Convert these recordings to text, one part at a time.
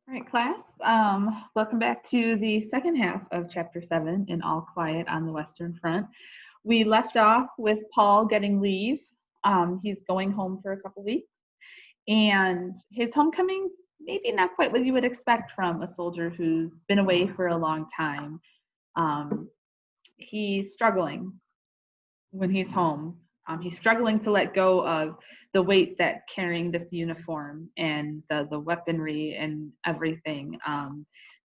All right, class. Welcome back to the second half of Chapter 7 in All Quiet on the Western Front. We left off with Paul getting leave. He's going home for a couple weeks, and his homecoming, maybe not quite what you would expect from a soldier who's been away for a long time. Um, he's struggling when he's home. He's struggling to let go of the weight that carrying this uniform and the weaponry and everything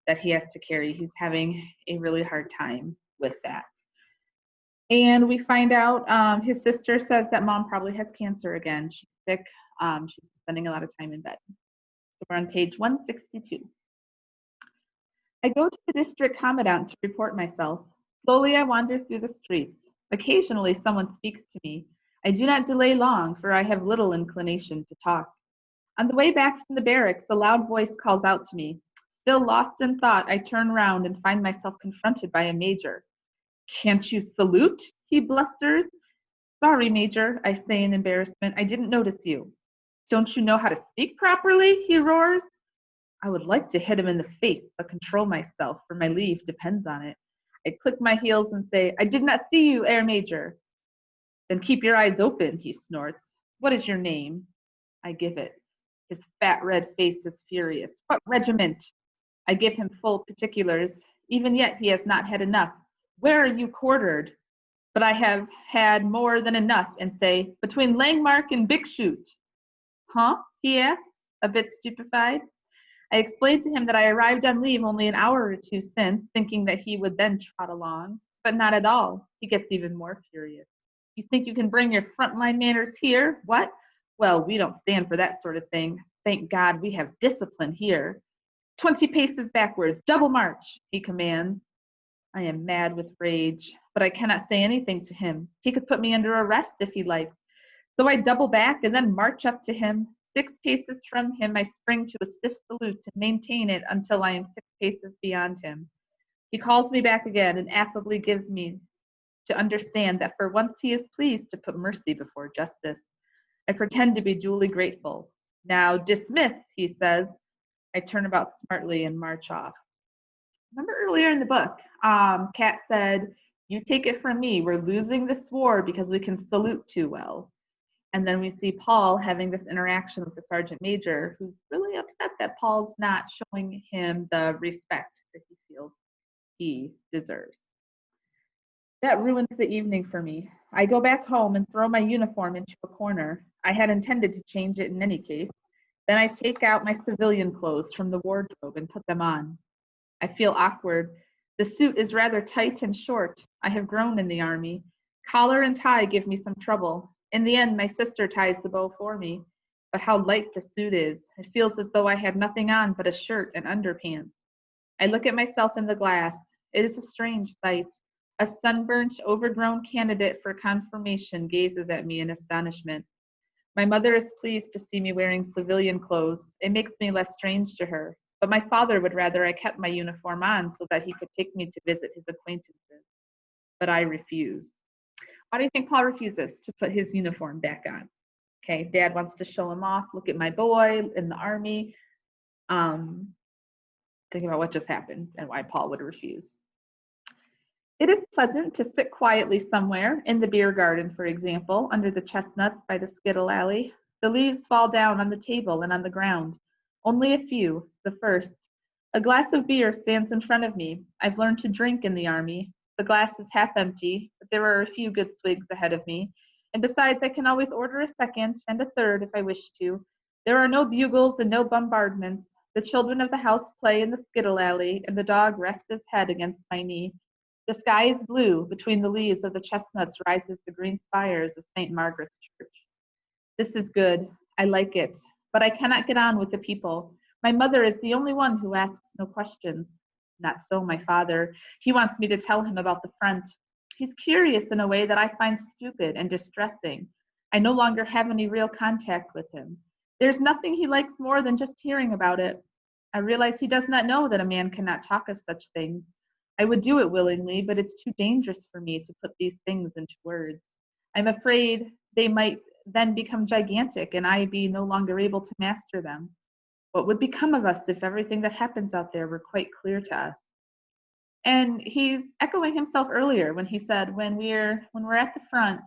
that he has to carry. He's having a really hard time with that. And we find out his sister says that mom probably has cancer again. She's sick. She's spending a lot of time in bed. So we're on page 162. I go to the district commandant to report myself. Slowly I wander through the streets. Occasionally someone speaks to me. I do not delay long, for I have little inclination to talk. On the way back from the barracks, a loud voice calls out to me. Still lost in thought, I turn round and find myself confronted by a major. Can't you salute? He blusters. Sorry, Major, I say in embarrassment. I didn't notice you. Don't you know how to speak properly? He roars. I would like to hit him in the face, but control myself, for my leave depends on it. I click my heels and say, I did not see you, Air Major. Then keep your eyes open, he snorts. What is your name? I give it. His fat red face is furious. What regiment? I give him full particulars. Even yet he has not had enough. Where are you quartered? But I have had more than enough and say, between Langmark and Bixschoote. Huh? He asks, a bit stupefied. I explained to him that I arrived on leave only an hour or two since, thinking that he would then trot along. But not at all. He gets even more furious. You think you can bring your frontline manners here? What? Well, we don't stand for that sort of thing. Thank God we have discipline here. 20 paces backwards, double march, he commands. I am mad with rage, but I cannot say anything to him. He could put me under arrest if he likes. So I double back and then march up to him. 6 paces from him, I spring to a stiff salute and maintain it until I am 6 paces beyond him. He calls me back again and affably gives me to understand that for once he is pleased to put mercy before justice. I pretend to be duly grateful. Now dismiss, he says. I turn about smartly and march off. Remember earlier in the book, Kat said, you take it from me, we're losing this war because we can salute too well. And then we see Paul having this interaction with the sergeant major, who's really upset that Paul's not showing him the respect that he feels he deserves. That ruins the evening for me. I go back home and throw my uniform into a corner. I had intended to change it in any case. Then I take out my civilian clothes from the wardrobe and put them on. I feel awkward. The suit is rather tight and short. I have grown in the army. Collar and tie give me some trouble. In the end, my sister ties the bow for me. But how light the suit is. It feels as though I had nothing on but a shirt and underpants. I look at myself in the glass. It is a strange sight. A sunburnt, overgrown candidate for confirmation gazes at me in astonishment. My mother is pleased to see me wearing civilian clothes. It makes me less strange to her. But my father would rather I kept my uniform on so that he could take me to visit his acquaintances. But I refuse. Why do you think Paul refuses to put his uniform back on? Okay, dad wants to show him off. Look at my boy in the army. Think about what just happened and why Paul would refuse. It is pleasant to sit quietly somewhere, in the beer garden, for example, under the chestnuts by the skittle alley. The leaves fall down on the table and on the ground. Only a few, the first. A glass of beer stands in front of me. I've learned to drink in the army. The glass is half empty, but there are a few good swigs ahead of me. And besides, I can always order a second and a third if I wish to. There are no bugles and no bombardments. The children of the house play in the skittle alley, and the dog rests his head against my knee. The sky is blue. Between the leaves of the chestnuts rises the green spires of St. Margaret's Church. This is good. I like it. But I cannot get on with the people. My mother is the only one who asks no questions. Not so my father. He wants me to tell him about the front. He's curious in a way that I find stupid and distressing. I no longer have any real contact with him. There's nothing he likes more than just hearing about it. I realize he does not know that a man cannot talk of such things. I would do it willingly, but it's too dangerous for me to put these things into words. I'm afraid they might then become gigantic and I be no longer able to master them. What would become of us if everything that happens out there were quite clear to us? And he's echoing himself earlier when he said, when we're at the front,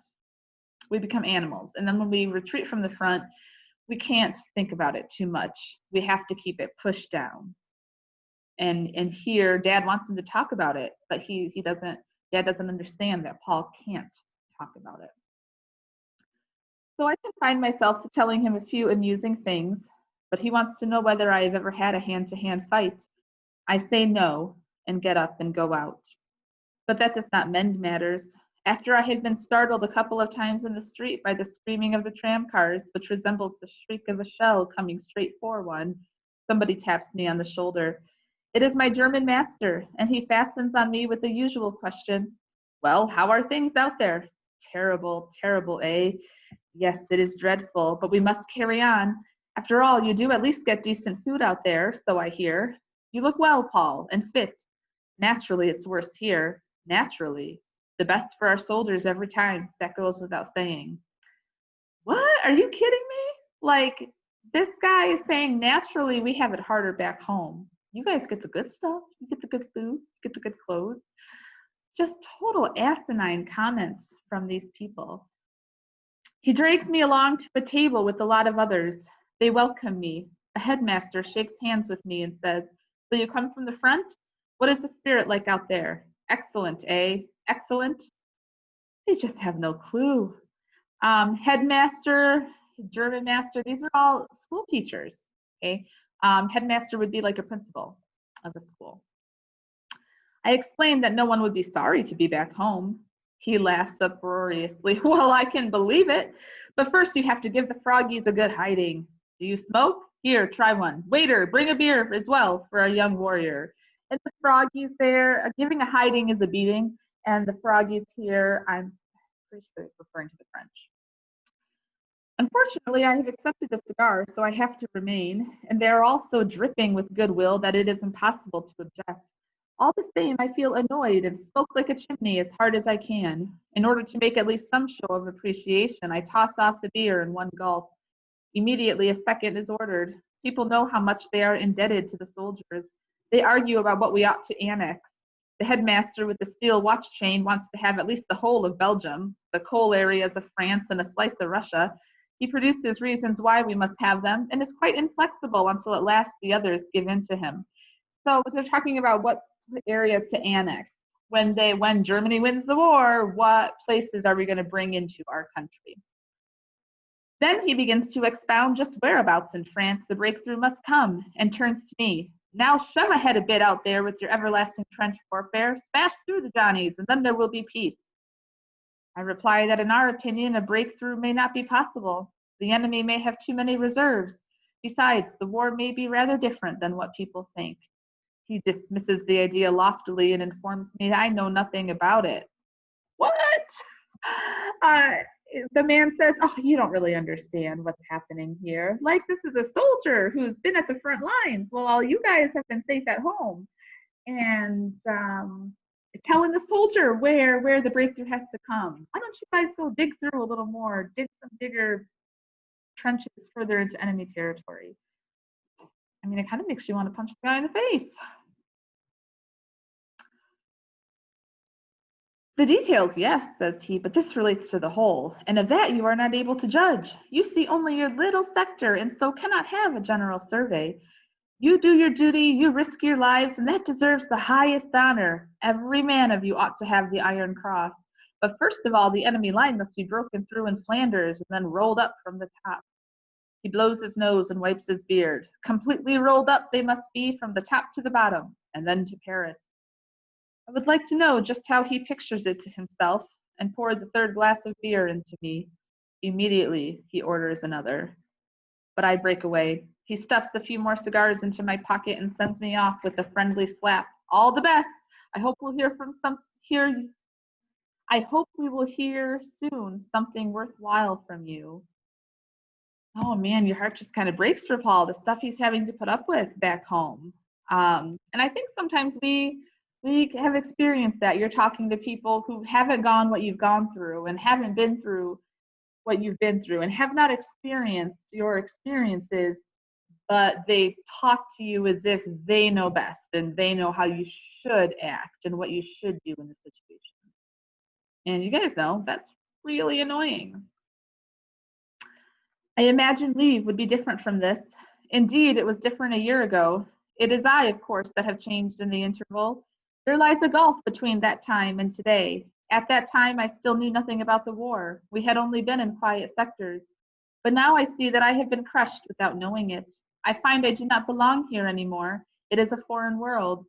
we become animals. And then when we retreat from the front, we can't think about it too much. We have to keep it pushed down. And here Dad wants him to talk about it, but he doesn't Dad doesn't understand that Paul can't talk about it. So I confine myself to telling him a few amusing things, but he wants to know whether I have ever had a hand-to-hand fight. I say no and get up and go out. But that does not mend matters. After I had been startled a couple of times in the street by the screaming of the tram cars, which resembles the shriek of a shell coming straight for one, somebody taps me on the shoulder. It is my German master, and he fastens on me with the usual question. Well, how are things out there? Terrible, terrible, eh? Yes, it is dreadful, but we must carry on. After all, you do at least get decent food out there, so I hear. You look well, Paul, and fit. Naturally, it's worse here. Naturally. The best for our soldiers every time. That goes without saying. What? Are you kidding me? Like, this guy is saying naturally we have it harder back home. You guys get the good stuff. You get the good food. You get the good clothes. Just total asinine comments from these people. He drags me along to a table with a lot of others. They welcome me. A headmaster shakes hands with me and says, so you come from the front? What is the spirit like out there? Excellent, eh? Excellent? They just have no clue. Headmaster, German master, these are all school teachers, okay? Headmaster would be like a principal of a school. I explained that no one would be sorry to be back home. He laughs uproariously. Well, I can believe it. But first you have to give the froggies a good hiding. Do you smoke? Here, try one. Waiter, bring a beer as well for our young warrior. And the froggies there, giving a hiding is a beating. And the froggies here, I'm pretty sure it's referring to the French. Unfortunately, I have accepted the cigar, so I have to remain. And they are all so dripping with goodwill that it is impossible to object. All the same, I feel annoyed and smoke like a chimney as hard as I can. In order to make at least some show of appreciation, I toss off the beer in one gulp. Immediately, a second is ordered. People know how much they are indebted to the soldiers. They argue about what we ought to annex. The headmaster with the steel watch chain wants to have at least the whole of Belgium, the coal areas of France, and a slice of Russia. He produces reasons why we must have them, and is quite inflexible until at last the others give in to him. So they're talking about what areas to annex. When Germany wins the war, what places are we going to bring into our country? Then he begins to expound just whereabouts in France the breakthrough must come, and turns to me. Now shove ahead a bit out there with your everlasting trench warfare. Smash through the Johnnies, and then there will be peace. I reply that in our opinion, a breakthrough may not be possible. The enemy may have too many reserves. Besides, the war may be rather different than what people think. He dismisses the idea loftily and informs me that I know nothing about it. What? The man says, oh, you don't really understand what's happening here. Like, this is a soldier who's been at the front lines. Well, all you guys have been safe at home. And telling the soldier where the breakthrough has to come. Why don't you guys go dig through a little more, dig some bigger trenches further into enemy territory? I mean, it kind of makes you want to punch the guy in the face. The details, yes, says he, but this relates to the whole, and of that you are not able to judge. You see only your little sector, and so cannot have a general survey. You do your duty, you risk your lives, and that deserves the highest honor. Every man of you ought to have the Iron Cross. But first of all, the enemy line must be broken through in Flanders and then rolled up from the top. He blows his nose and wipes his beard. Completely rolled up they must be from the top to the bottom, and then to Paris. I would like to know just how he pictures it to himself, and poured the third glass of beer into me. Immediately he orders another. But I break away. He stuffs a few more cigars into my pocket and sends me off with a friendly slap. All the best. I hope we will hear soon something worthwhile from you. Oh man, your heart just kind of breaks for Paul, the stuff he's having to put up with back home. And I think sometimes we have experienced that. You're talking to people who haven't gone what you've gone through and haven't been through what you've been through and have not experienced your experiences, but they talk to you as if they know best and they know how you should act and what you should do in the situation. And you guys know that's really annoying. I imagine leave would be different from this. Indeed, it was different a year ago. It is I, of course, that have changed in the interval. There lies a gulf between that time and today. At that time, I still knew nothing about the war. We had only been in quiet sectors. But now I see that I have been crushed without knowing it. I find I do not belong here anymore. It is a foreign world.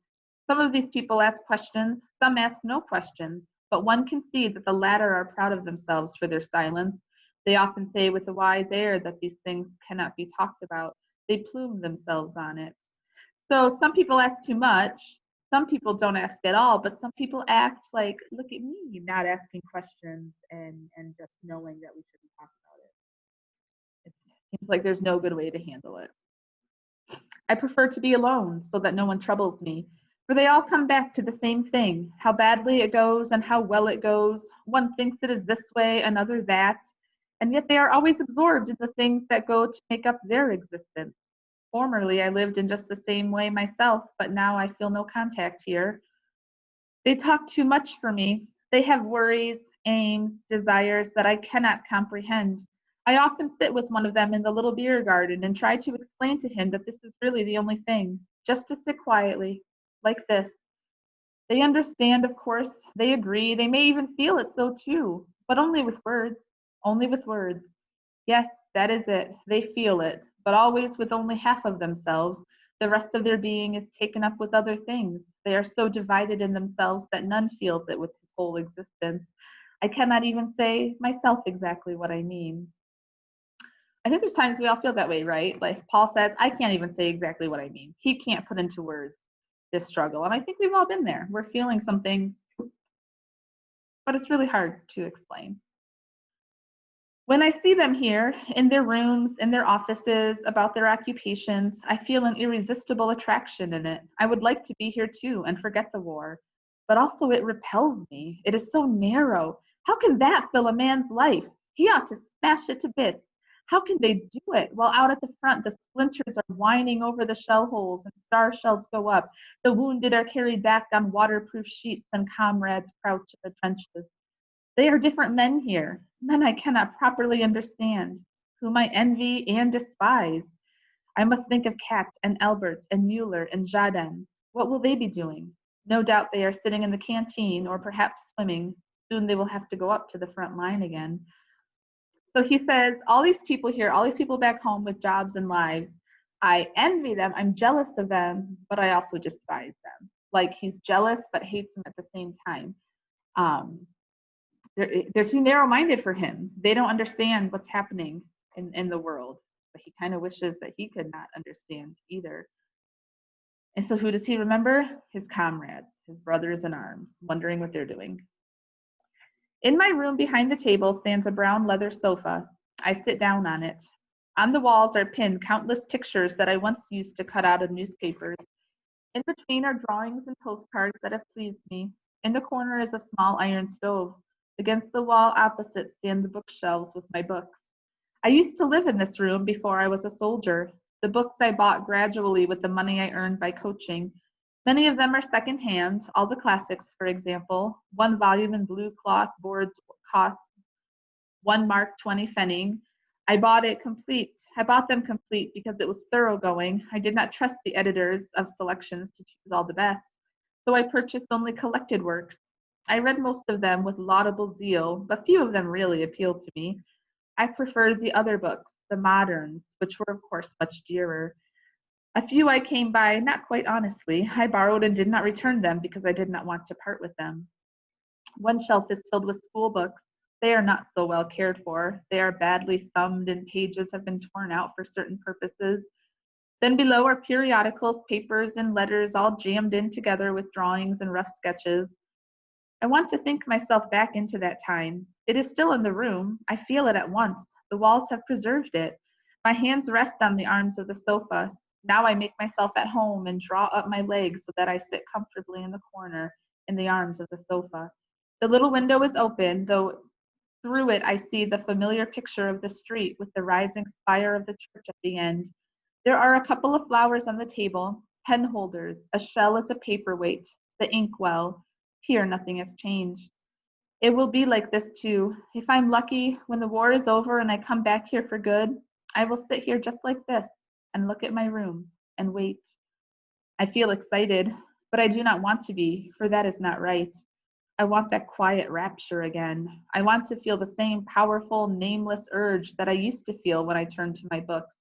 Some of these people ask questions, some ask no questions, but one can see that the latter are proud of themselves for their silence. They often say with a wise air that these things cannot be talked about. They plume themselves on it. So some people ask too much. Some people don't ask at all, but some people act like, look at me, not asking questions and just knowing that we shouldn't talk about it. It seems like there's no good way to handle it. I prefer to be alone so that no one troubles me, for they all come back to the same thing, how badly it goes and how well it goes. One thinks it is this way, another that, and yet they are always absorbed in the things that go to make up their existence. Formerly, I lived in just the same way myself, but now I feel no contact here. They talk too much for me. They have worries, aims, desires that I cannot comprehend. I often sit with one of them in the little beer garden and try to explain to him that this is really the only thing, just to sit quietly, like this. They understand, of course, they agree, they may even feel it so too, but only with words, only with words. Yes, that is it. They feel it, but always with only half of themselves. The rest of their being is taken up with other things. They are so divided in themselves that none feels it with his whole existence. I cannot even say myself exactly what I mean. I think there's times we all feel that way, right? Like Paul says, I can't even say exactly what I mean. He can't put into words this struggle. And I think we've all been there. We're feeling something, but it's really hard to explain. When I see them here, in their rooms, in their offices, about their occupations, I feel an irresistible attraction in it. I would like to be here too and forget the war. But also it repels me. It is so narrow. How can that fill a man's life? He ought to smash it to bits. How can they do it while out at the front the splinters are whining over the shell holes and star shells go up? The wounded are carried back on waterproof sheets and comrades crouch in the trenches. They are different men here, men I cannot properly understand, whom I envy and despise. I must think of Katz and Albert and Mueller and Jaden. What will they be doing? No doubt they are sitting in the canteen or perhaps swimming. Soon they will have to go up to the front line again. So he says, all these people here, all these people back home with jobs and lives, I envy them, I'm jealous of them, but I also despise them. Like he's jealous but hates them at the same time. Um, they're too narrow-minded for him. They don't understand what's happening in the world, but he kind of wishes that he could not understand either. And so who does he remember? His comrades, his brothers in arms, wondering what they're doing. In my room behind the table stands a brown leather sofa. I sit down on it. On the walls are pinned countless pictures that I once used to cut out of newspapers. In between are drawings and postcards that have pleased me. In the corner is a small iron stove. Against the wall opposite stand the bookshelves with my books. I used to live in this room before I was a soldier. The books I bought gradually with the money I earned by coaching. Many of them are second-hand, all the classics, for example. One volume in blue cloth boards cost 1 mark 20 pfennig. I bought them complete because it was thoroughgoing. I did not trust the editors of selections to choose all the best, so I purchased only collected works. I read most of them with laudable zeal, but few of them really appealed to me. I preferred the other books, the moderns, which were of course much dearer. A few I came by not quite honestly. I borrowed and did not return them because I did not want to part with them. One shelf is filled with school books. They are not so well cared for. They are badly thumbed and pages have been torn out for certain purposes. Then below are periodicals, papers, and letters all jammed in together with drawings and rough sketches. I want to think myself back into that time. It is still in the room. I feel it at once. The walls have preserved it. My hands rest on the arms of the sofa. Now I make myself at home and draw up my legs so that I sit comfortably in the corner in the arms of the sofa. The little window is open, though through it I see the familiar picture of the street with the rising spire of the church at the end. There are a couple of flowers on the table, pen holders, a shell as a paperweight, the inkwell. Here nothing has changed. It will be like this too. If I'm lucky, when the war is over and I come back here for good, I will sit here just like this and look at my room and wait. I feel excited, but I do not want to be, for that is not right. I want that quiet rapture again. I want to feel the same powerful, nameless urge that I used to feel when I turned to my books.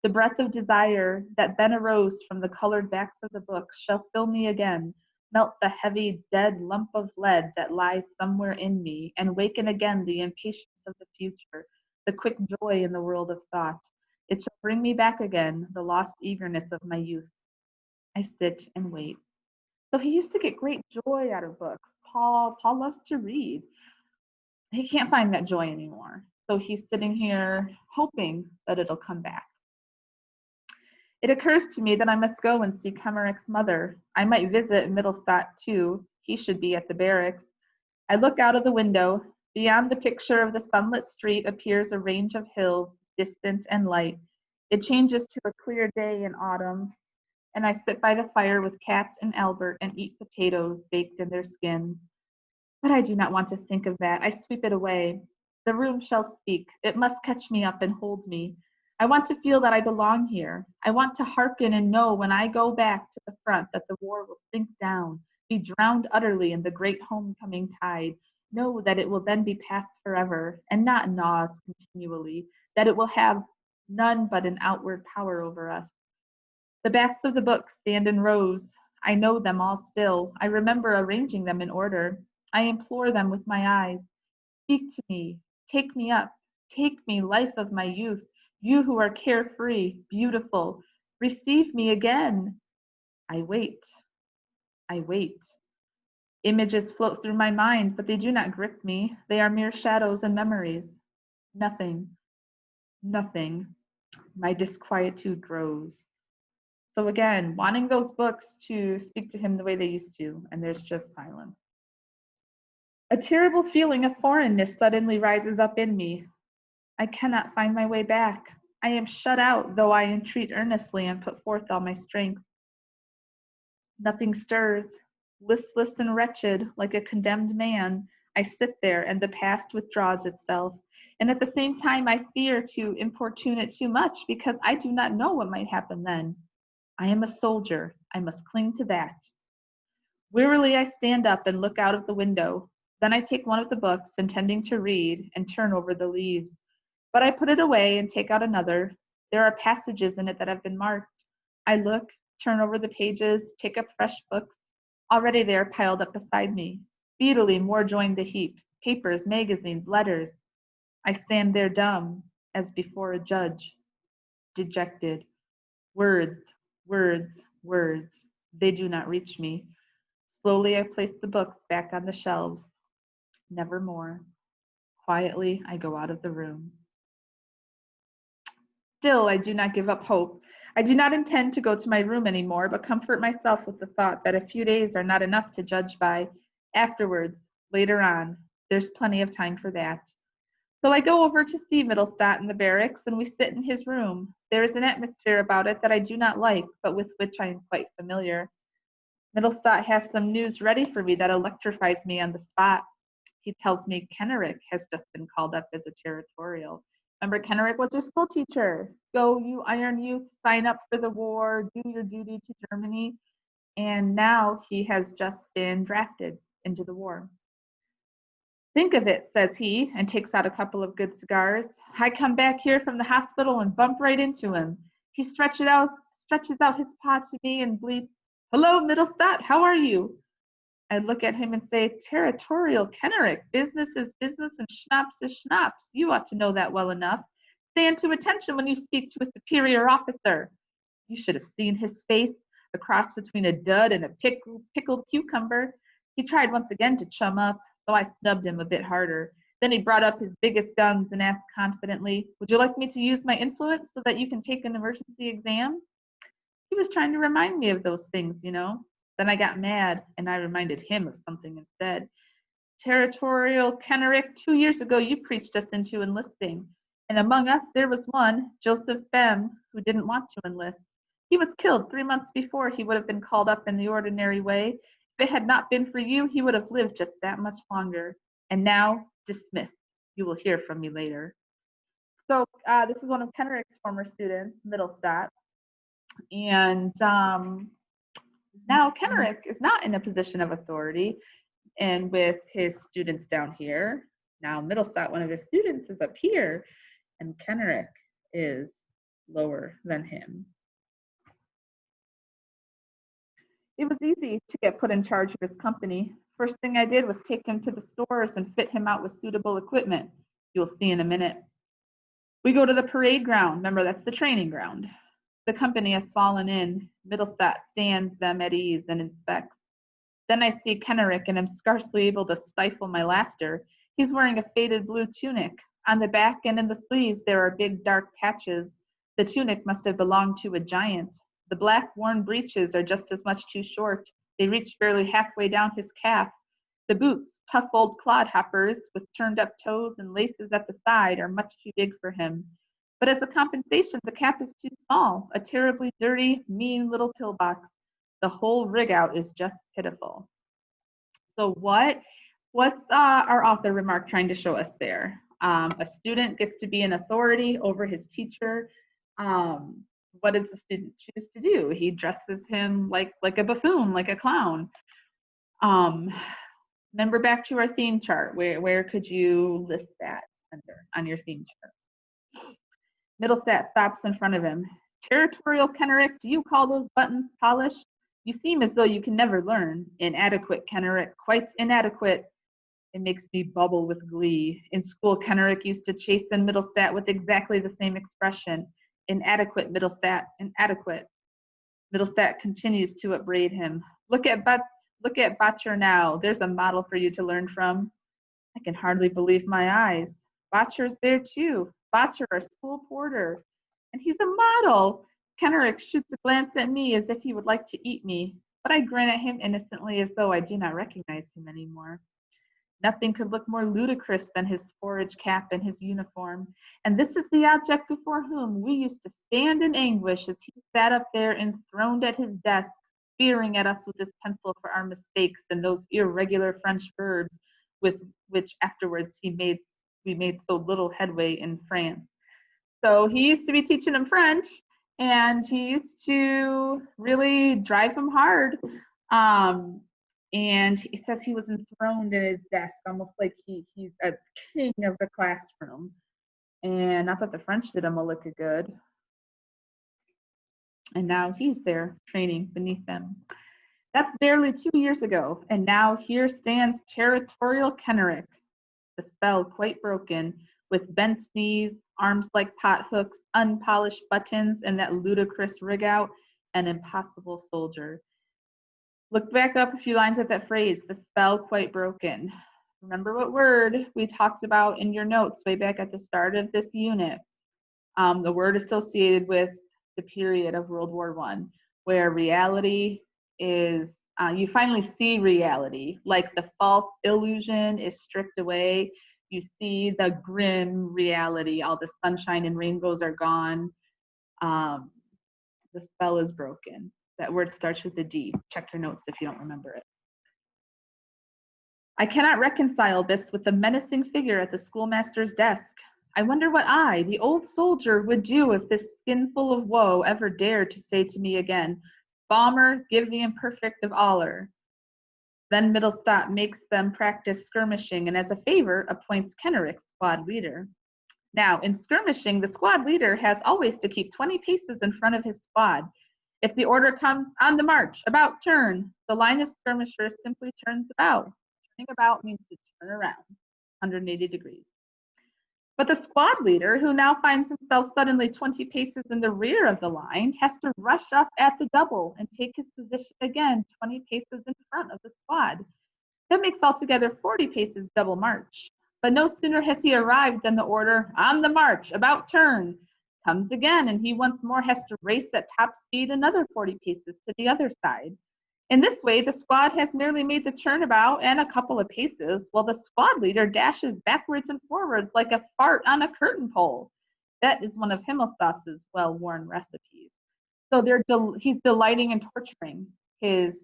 The breath of desire that then arose from the colored backs of the books shall fill me again, melt the heavy, dead lump of lead that lies somewhere in me, and waken again the impatience of the future, the quick joy in the world of thought. It shall bring me back again, the lost eagerness of my youth. I sit and wait. So he used to get great joy out of books. Paul loves to read. He can't find that joy anymore. So he's sitting here hoping that it'll come back. It occurs to me that I must go and see Kemmerich's mother. I might visit Mittelstadt too. He should be at the barracks. I look out of the window. Beyond the picture of the sunlit street appears a range of hills, distant and light. It changes to a clear day in autumn, and I sit by the fire with Kat and Albert and eat potatoes baked in their skins. But I do not want to think of that. I sweep it away. The room shall speak. It must catch me up and hold me. I want to feel that I belong here. I want to hearken and know when I go back to the front that the war will sink down, be drowned utterly in the great homecoming tide. Know that it will then be past forever, and not gnaw us continually, that it will have none but an outward power over us. The backs of the books stand in rows. I know them all still. I remember arranging them in order. I implore them with my eyes. Speak to me. Take me up. Take me, life of my youth. You who are carefree, beautiful. Receive me again. I wait. I wait. Images float through my mind, but they do not grip me. They are mere shadows and memories. Nothing. Nothing. My disquietude grows. So again, wanting those books to speak to him the way they used to, and there's just silence. A terrible feeling of foreignness suddenly rises up in me. I cannot find my way back. I am shut out, though I entreat earnestly and put forth all my strength. Nothing stirs. Listless and wretched, like a condemned man, I sit there, and the past withdraws itself. And at the same time, I fear to importune it too much, because I do not know what might happen then. I am a soldier. I must cling to that. Wearily, I stand up and look out of the window. Then I take one of the books, intending to read, and turn over the leaves. But I put it away and take out another. There are passages in it that have been marked. I look, turn over the pages, take up fresh books. Already they are piled up beside me. Speedily more join the heap, papers, magazines, letters. I stand there dumb, as before a judge, dejected. Words, words, words. They do not reach me. Slowly I place the books back on the shelves. Nevermore. Quietly I go out of the room. Still, I do not give up hope. I do not intend to go to my room anymore, but comfort myself with the thought that a few days are not enough to judge by. Afterwards, later on, there's plenty of time for that. So I go over to see Mittelstadt in the barracks, and we sit in his room. There is an atmosphere about it that I do not like, but with which I am quite familiar. Mittelstadt has some news ready for me that electrifies me on the spot. He tells me Kennerich has just been called up as a territorial. Remember, Kennerich was your school teacher. Go, you iron youth, sign up for the war, do your duty to Germany. And now he has just been drafted into the war. Think of it, says he, and takes out a couple of good cigars. I come back here from the hospital and bump right into him. He stretches out his paw to me and bleats, "Hello, Mittelstadt, how are you?" I look at him and say, "Territorial Kennerich, business is business and schnapps is schnapps. You ought to know that well enough. Stand to attention when you speak to a superior officer." You should have seen his face, a cross between a dud and a pickled cucumber. He tried once again to chum up, so I snubbed him a bit harder. Then he brought up his biggest guns and asked confidently, "Would you like me to use my influence so that you can take an emergency exam?" He was trying to remind me of those things, you know. Then I got mad, and I reminded him of something instead. "Territorial Kennerich, 2 years ago you preached us into enlisting. And among us there was one, Joseph Bem, who didn't want to enlist. He was killed 3 months before he would have been called up in the ordinary way. If it had not been for you, he would have lived just that much longer. And now, dismissed. You will hear from me later. So this is one of Kenrick's former students, Middlestat. And now Kenrick is not in a position of authority. And with his students down here, now Middlestat, one of his students, is up here, and Kenrick is lower than him. It was easy to get put in charge of his company. First thing I did was take him to the stores and fit him out with suitable equipment. You'll see in a minute. We go to the parade ground. Remember, that's the training ground. The company has fallen in. Middlestat stands them at ease and inspects. Then I see Kenrick and am scarcely able to stifle my laughter. He's wearing a faded blue tunic. On the back and in the sleeves there are big dark patches. The tunic must have belonged to a giant. The black worn breeches are just as much too short. They reach barely halfway down his calf. The boots, tough old clodhoppers with turned up toes and laces at the side, are much too big for him. But as a compensation, the cap is too small, a terribly dirty, mean little pillbox. The whole rig out is just pitiful. So what's our author remark trying to show us there? A student gets to be an authority over his teacher. What does the student choose to do? He dresses him like a buffoon, like a clown. Remember back to our theme chart. Where could you list that under on your theme chart? Middlestat stops in front of him. Territorial Kenrick, do you call those buttons polished? You seem as though you can never learn. Inadequate, Kenrick, quite inadequate. It makes me bubble with glee. In school, Kenrick used to chasten Middlestat with exactly the same expression. Inadequate, Middlestat, inadequate. Middlestat continues to upbraid him. Look at Botcher now. There's a model for you to learn from. I can hardly believe my eyes. Botcher's there too. Botcher, our school porter. And he's a model. Kenrick shoots a glance at me as if he would like to eat me, but I grin at him innocently as though I do not recognize him anymore. Nothing could look more ludicrous than his forage cap and his uniform, and this is the object before whom we used to stand in anguish as he sat up there enthroned at his desk, spearing at us with his pencil for our mistakes and those irregular French verbs with which afterwards we made so little headway in France. So he used to be teaching him French, and he used to really drive him hard. And he says he was enthroned in his desk, almost like he's a king of the classroom. And not that the French did him a lick of good. And now he's there training beneath them. That's barely 2 years ago, and now here stands Territorial Kenrick, the spell quite broken, with bent knees, arms like pot hooks, unpolished buttons, and that ludicrous rig out, an impossible soldier. Look back up a few lines at that phrase, the spell quite broken. Remember what word we talked about in your notes way back at the start of this unit. The word associated with the period of World War I, where reality is, you finally see reality, like the false illusion is stripped away. You see the grim reality, all the sunshine and rainbows are gone. The spell is broken. That word starts with a D. Check your notes if you don't remember it. I cannot reconcile this with the menacing figure at the schoolmaster's desk. I wonder what I, the old soldier, would do if this skinful of woe ever dared to say to me again, Bomber, give the imperfect of aller. Then Middlestat makes them practice skirmishing and as a favor appoints Kenrick squad leader. Now, in skirmishing, the squad leader has always to keep 20 paces in front of his squad. If the order comes, on the march, about turn, the line of skirmishers simply turns about. Turning about means to turn around 180 degrees. But the squad leader, who now finds himself suddenly 20 paces in the rear of the line, has to rush up at the double and take his position again 20 paces in front of the squad. That makes altogether 40 paces double march. But no sooner has he arrived than the order, on the march, about turn, comes again, and he once more has to race at top speed another 40 paces to the other side. In this way, the squad has merely made the turnabout and a couple of paces, while the squad leader dashes backwards and forwards like a fart on a curtain pole. That is one of Himmelstoss's well-worn recipes. So he's delighting in torturing his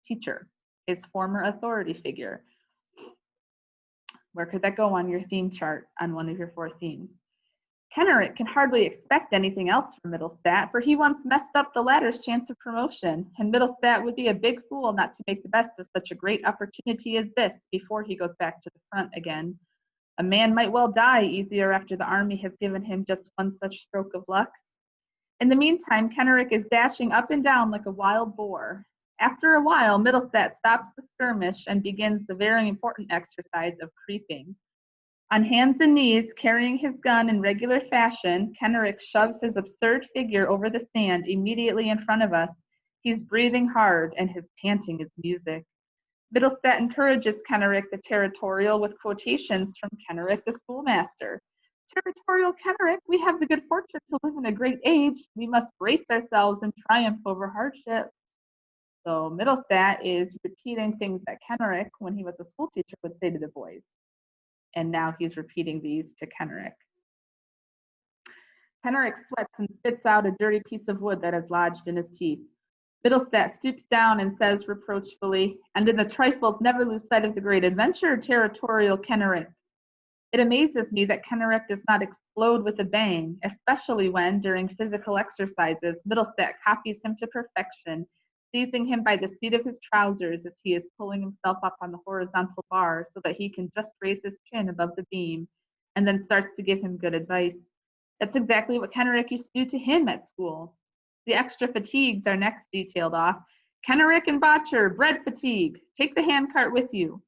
teacher, his former authority figure. Where could that go on your theme chart on one of your 4 themes? Kenrick can hardly expect anything else from Middlestat, for he once messed up the latter's chance of promotion, and Middlestat would be a big fool not to make the best of such a great opportunity as this before he goes back to the front again. A man might well die easier after the army has given him just one such stroke of luck. In the meantime, Kenrick is dashing up and down like a wild boar. After a while, Middlestat stops the skirmish and begins the very important exercise of creeping. On hands and knees, carrying his gun in regular fashion, Kenrick shoves his absurd figure over the sand immediately in front of us. He's breathing hard, and his panting is music. Middlestat encourages Kenrick the Territorial with quotations from Kenrick the schoolmaster. Territorial Kenrick, we have the good fortune to live in a great age. We must brace ourselves and triumph over hardship. So Middlestat is repeating things that Kenrick, when he was a school teacher, would say to the boys. And now he's repeating these to Kenrick. Kenrick sweats and spits out a dirty piece of wood that has lodged in his teeth. Middlestat stoops down and says reproachfully, and in the trifles never lose sight of the great adventure, Territorial Kenrick. It amazes me that Kenrick does not explode with a bang, especially when, during physical exercises, Middlestat copies him to perfection, seizing him by the seat of his trousers as he is pulling himself up on the horizontal bar so that he can just raise his chin above the beam, and then starts to give him good advice. That's exactly what Kenrick used to do to him at school. The extra fatigues are next detailed off. Kenrick and Botcher, bread fatigue. Take the handcart with you.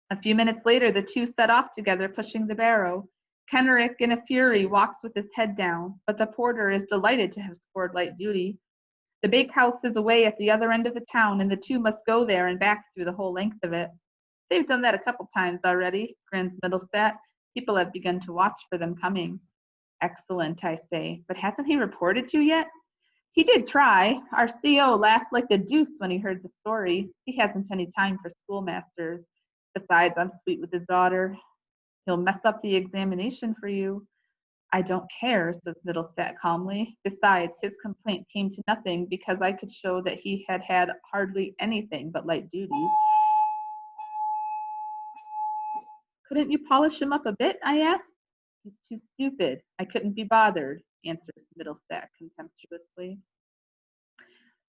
A few minutes later, the two set off together, pushing the barrow. Kenrick, in a fury, walks with his head down, but the porter is delighted to have scored light duty. The bakehouse is away at the other end of the town, and the two must go there and back through the whole length of it. They've done that a couple times already, grins Middlestat. People have begun to watch for them coming. Excellent, I say, but hasn't he reported you yet? He did try. Our CO laughed like the deuce when he heard the story. He hasn't any time for schoolmasters. Besides, I'm sweet with his daughter. He'll mess up the examination for you. I don't care, says Middlestat calmly. Besides, his complaint came to nothing because I could show that he had had hardly anything but light duty. Couldn't you polish him up a bit, I asked. He's too stupid. I couldn't be bothered, answers Middlestat contemptuously.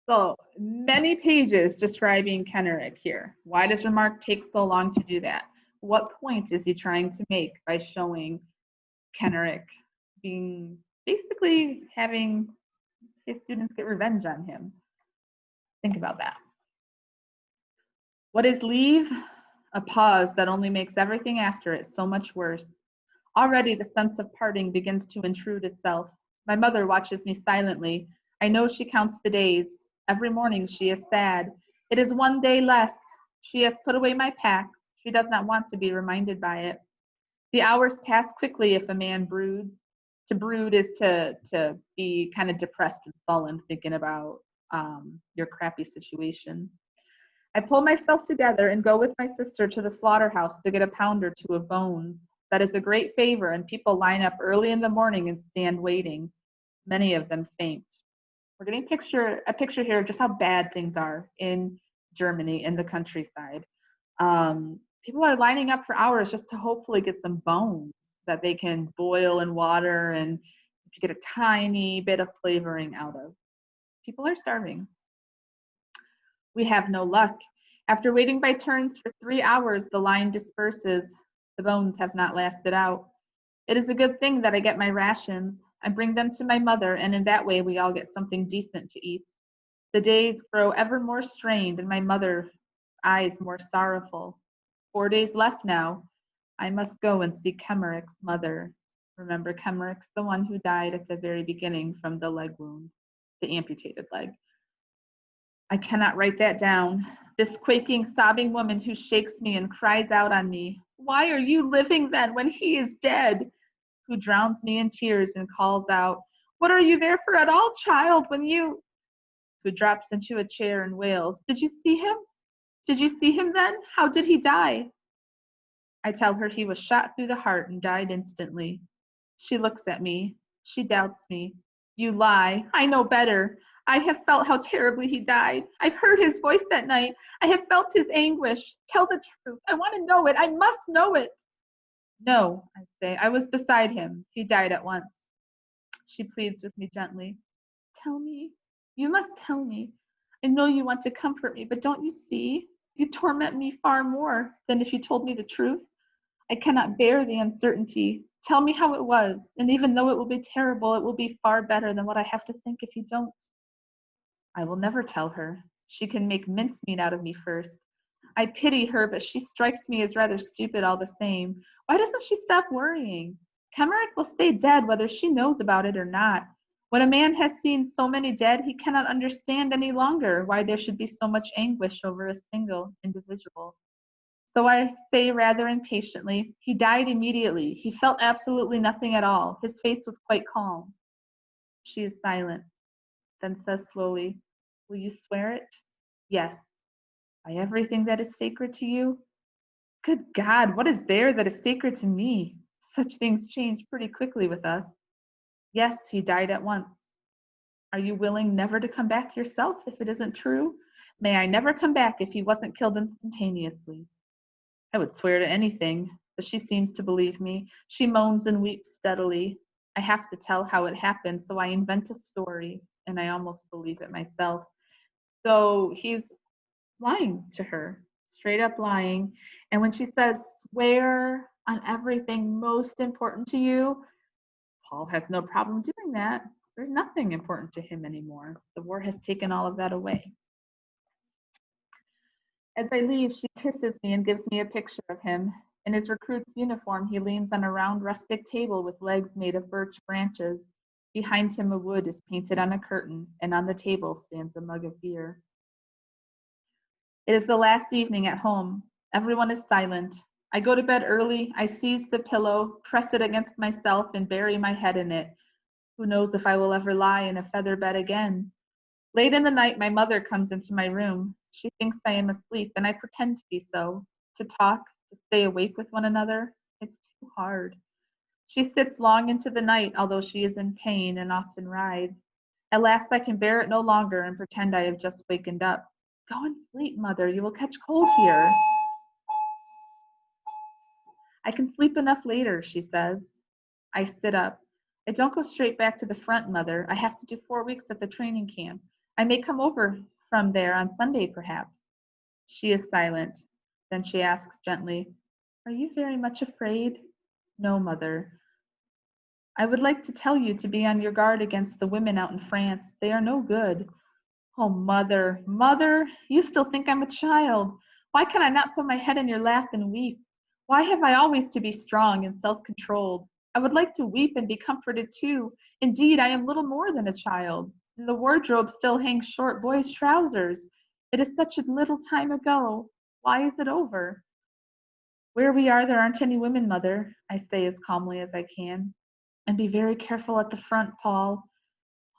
So many pages describing Kenrick here. Why does Remarque take so long to do that? What point is he trying to make by showing Kenrick being basically having his students get revenge on him? Think about that. What is leave? A pause that only makes everything after it so much worse. Already the sense of parting begins to intrude itself. My mother watches me silently. I know she counts the days. Every morning she is sad. It is one day less. She has put away my pack. She does not want to be reminded by it. The hours pass quickly if a man broods. To brood is to be kind of depressed and sullen, thinking about your crappy situation. I pull myself together and go with my sister to the slaughterhouse to get a pound or two of bones. That is a great favor, and people line up early in the morning and stand waiting. Many of them faint. We're getting a picture here of just how bad things are in Germany, in the countryside. People are lining up for hours just to hopefully get some bones that they can boil in water and get a tiny bit of flavoring out of. People are starving. We have no luck. After waiting by turns for 3 hours, the line disperses. The bones have not lasted out. It is a good thing that I get my rations. I bring them to my mother, and in that way we all get something decent to eat. The days grow ever more strained, and my mother's eyes more sorrowful. 4 days left now. I must go and see Kemmerich's mother. Remember, Kemmerich's the one who died at the very beginning from the leg wound, the amputated leg. I cannot write that down. This quaking, sobbing woman who shakes me and cries out on me, "Why are you living then when he is dead?" Who drowns me in tears and calls out, "What are you there for at all, child, when you..." Who drops into a chair and wails, "Did you see him? Did you see him then? How did he die?" I tell her he was shot through the heart and died instantly. She looks at me. She doubts me. You lie. I know better. I have felt how terribly he died. I've heard his voice that night. I have felt his anguish. Tell the truth. I want to know it. I must know it. No, I say. I was beside him. He died at once. She pleads with me gently. Tell me. You must tell me. I know you want to comfort me, but don't you see? You torment me far more than if you told me the truth. I cannot bear the uncertainty. Tell me how it was, and even though it will be terrible, it will be far better than what I have to think if you don't. I will never tell her. She can make mincemeat out of me first. I pity her, but she strikes me as rather stupid all the same. Why doesn't she stop worrying? Kemerick will stay dead whether she knows about it or not. When a man has seen so many dead, he cannot understand any longer why there should be so much anguish over a single individual. So I say rather impatiently, he died immediately. He felt absolutely nothing at all. His face was quite calm. She is silent, then says slowly, will you swear it? Yes. By everything that is sacred to you? Good God, what is there that is sacred to me? Such things change pretty quickly with us. Yes, he died at once. Are you willing never to come back yourself if it isn't true? May I never come back if he wasn't killed instantaneously? I would swear to anything, but she seems to believe me. She moans and weeps steadily. I have to tell how it happened, so I invent a story, and I almost believe it myself. So he's lying to her, straight up lying. And when she says, swear on everything most important to you, Paul has no problem doing that. There's nothing important to him anymore. The war has taken all of that away. As I leave, she kisses me and gives me a picture of him. In his recruit's uniform, he leans on a round rustic table with legs made of birch branches. Behind him, a wood is painted on a curtain, and on the table stands a mug of beer. It is the last evening at home. Everyone is silent. I go to bed early. I seize the pillow, press it against myself, and bury my head in it. Who knows if I will ever lie in a feather bed again? Late in the night, my mother comes into my room. She thinks I am asleep, and I pretend to be so. To talk, to stay awake with one another, it's too hard. She sits long into the night, although she is in pain and often writhes. At last I can bear it no longer and pretend I have just wakened up. Go and sleep, mother. You will catch cold here. I can sleep enough later, she says. I sit up. I don't go straight back to the front, mother. I have to do 4 weeks at the training camp. I may come over from there on Sunday, perhaps. She is silent. Then she asks gently, are you very much afraid? No, mother. I would like to tell you to be on your guard against the women out in France. They are no good. Oh, mother, mother, you still think I'm a child. Why can I not put my head in your lap and weep? Why have I always to be strong and self-controlled? I would like to weep and be comforted too. Indeed, I am little more than a child. In the wardrobe still hangs short boys' trousers. It is such a little time ago. Why is it over? Where we are, there aren't any women, mother, I say as calmly as I can. And be very careful at the front, Paul.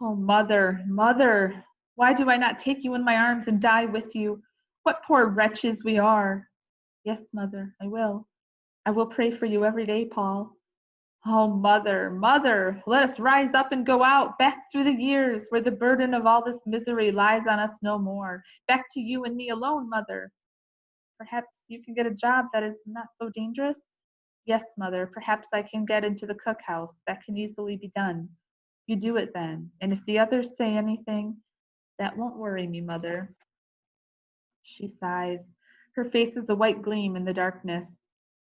Oh, mother, mother, why do I not take you in my arms and die with you? What poor wretches we are. Yes, mother, I will. I will pray for you every day, Paul. Oh, mother, mother, let us rise up and go out, back through the years, where the burden of all this misery lies on us no more. Back to you and me alone, mother. Perhaps you can get a job that is not so dangerous? Yes, mother, perhaps I can get into the cookhouse. That can easily be done. You do it then, and if the others say anything, that won't worry me, mother. She sighs. Her face is a white gleam in the darkness.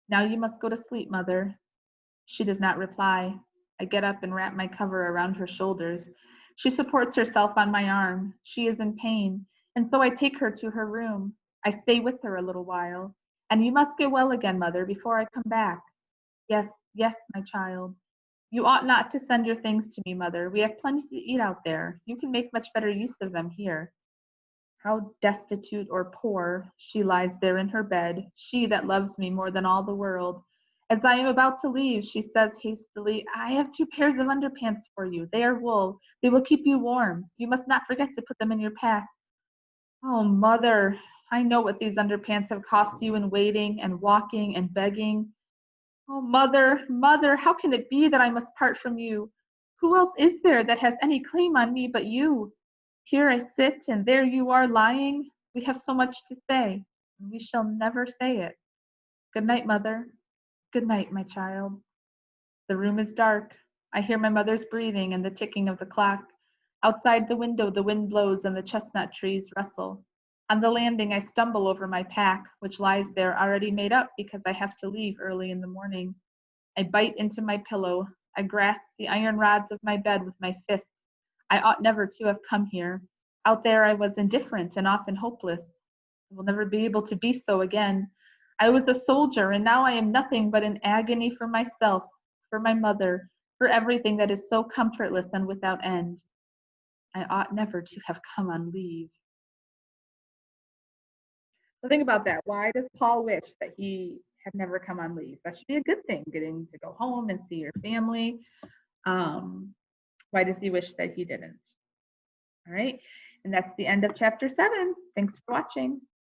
Now you must go to sleep, mother. She does not reply. I get up and wrap my cover around her shoulders. She supports herself on my arm. She is in pain, and so I take her to her room. I stay with her a little while. And you must get well again, mother, before I come back. Yes, yes, my child. You ought not to send your things to me, mother. We have plenty to eat out there. You can make much better use of them here. How destitute or poor she lies there in her bed, she that loves me more than all the world. As I am about to leave, she says hastily, I have 2 pairs of underpants for you. They are wool. They will keep you warm. You must not forget to put them in your pack. Oh, mother, I know what these underpants have cost you in waiting and walking and begging. Oh, mother, mother, how can it be that I must part from you? Who else is there that has any claim on me but you? Here I sit, and there you are lying. We have so much to say, and we shall never say it. Good night, mother. Good night, my child. The room is dark. I hear my mother's breathing and the ticking of the clock. Outside the window, the wind blows and the chestnut trees rustle. On the landing, I stumble over my pack, which lies there already made up because I have to leave early in the morning. I bite into my pillow. I grasp the iron rods of my bed with my fists. I ought never to have come here. Out there, I was indifferent and often hopeless. I will never be able to be so again. I was a soldier, and now I am nothing but an agony for myself, for my mother, for everything that is so comfortless and without end. I ought never to have come on leave. So think about that. Why does Paul wish that he had never come on leave? That should be a good thing, getting to go home and see your family. Why does he wish that he didn't? All right. And that's the end of chapter 7. Thanks for watching.